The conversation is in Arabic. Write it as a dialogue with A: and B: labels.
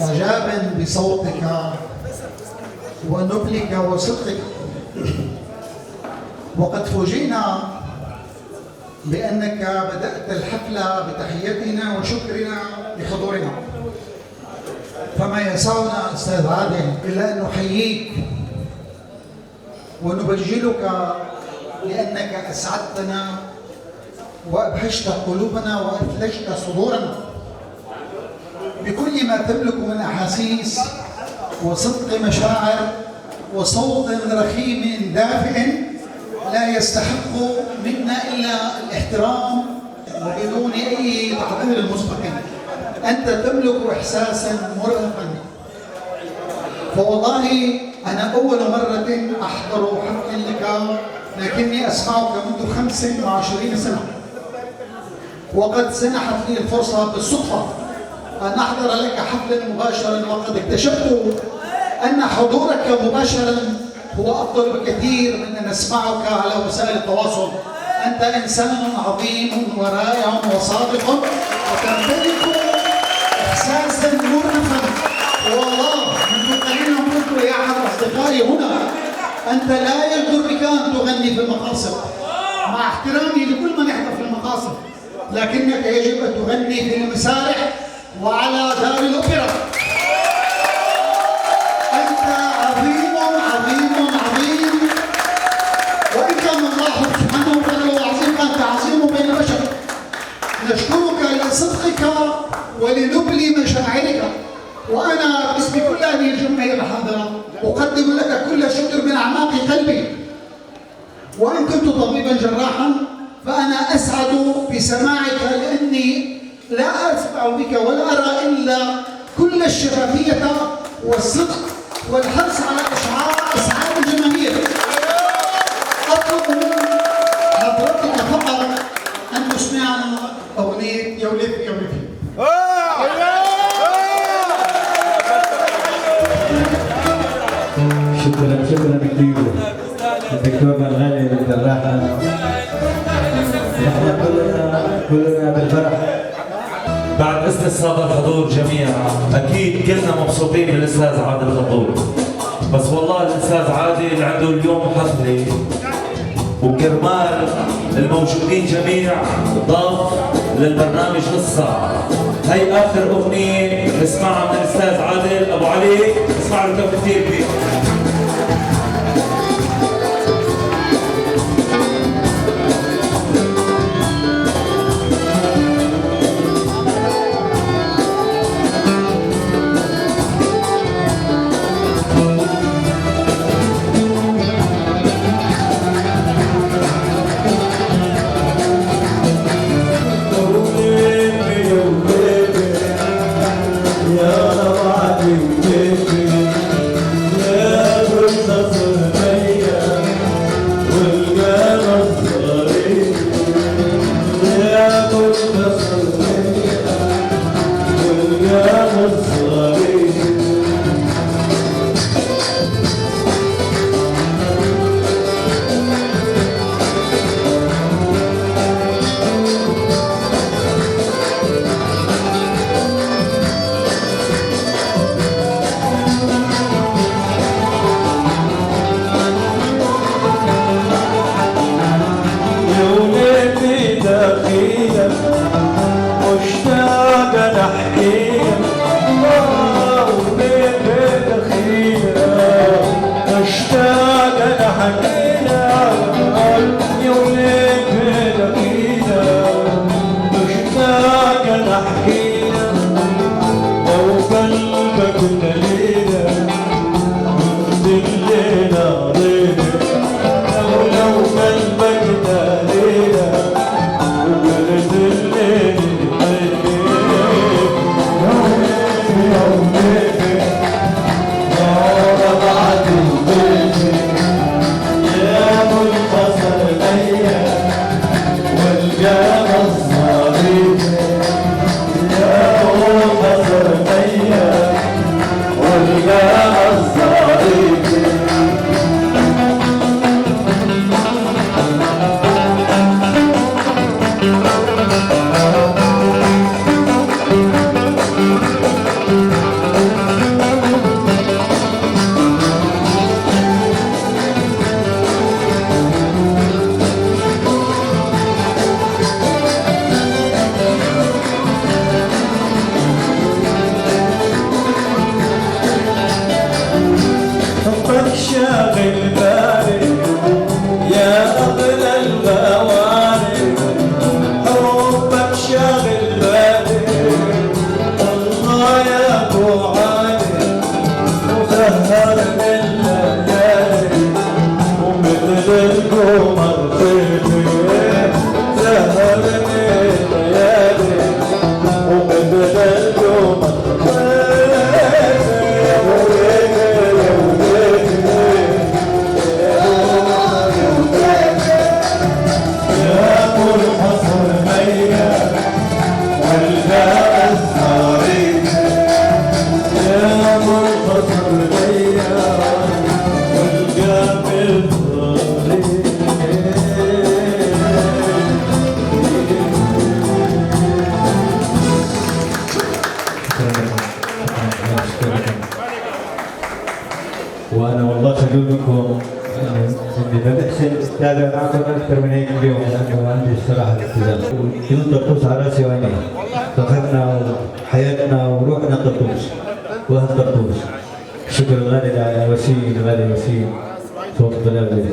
A: إعجابا بصوتك ونبلك وصدقك. وقد فوجئنا بأنك بدأت الحفلة بتحيتنا وشكرنا لحضورنا، فما يسعنا أستاذ عادل إلا أن نحييك ونبجلك لأنك أسعدتنا وأبهجت قلوبنا وأثلجت صدورنا بكل ما تملك من أحاسيس وصدق مشاعر وصوت رخيم دافئ لا يستحق منا إلا الاحترام وبدون أي تحضير مسبق. أنت تملك إحساسا مرهقا، فوالله أنا أول مرة أحضر حفلا لك، لكني أسمعك منذ 25 سنة، وقد سنحت لي الفرصة بالصدفة أن أحضر لك حفلا مباشرا، وقد اكتشفت أن حضورك مباشرا هو أفضل بكثير من أن نسمعك على وسائل التواصل. أنت إنسان عظيم ورائع وصادق وتمتلك إحساسا مرهفا، والله منذ قليل قلت لأحد أصدقائي هنا أنت لا يجدر بك أن تغني في المقاصد، مع احترامي لكل من يحضر في المقاصد، لكنك يجب أن تغني في المسارح وعلى دار الأوبرا. أنت عظيم عظيم عظيم، وإن كان الله سبحانه وتعالى هو عظيم فأنت عظيم بين البشر. نشكرك لصدقك ولنبل مشاعرك، وأنا باسم كل هذه الجماهير الحاضرة أقدم لك كل الشكر من أعماق قلبي. وإن كنت طبيبا جراحا فأنا أسعد بسماعك، لأني لا أسمع بك ولا أرى إلا كل الشفافية والصدق والحرص على إسعاد الجماهير. أطلب من حضرتك فقط أن تسمعنا أغنية يا وليفي يا وليفي.
B: شكرا كثير الدكتور مرغني بالجراحة. نحن كلنا بالفرح.
C: بعد إذن السادة الحضور جميعا، أكيد كلنا مبسوطين بالأستاذ عادل خطور، بس والله الأستاذ عادل عنده اليوم حفلة، وكرمال الموجودين جميع ضاف للبرنامج نص ساعة. هي آخر أغنية نسمعها من الأستاذ عادل أبو علي، نسمع له كم كثير كبير.
D: مشتاق نحكي
B: والله خجول منكم اني ما بحسن اتابع معكم اكثر من هيك اليوم لانه عندي الصراحه الالتزام. كنت طرطوس على راسي وعيني. فقدنا وحياتنا وروحنا طرطوس واهل طرطوس. شكرا غالي لوسيم غالي وسيم صوت بلاد.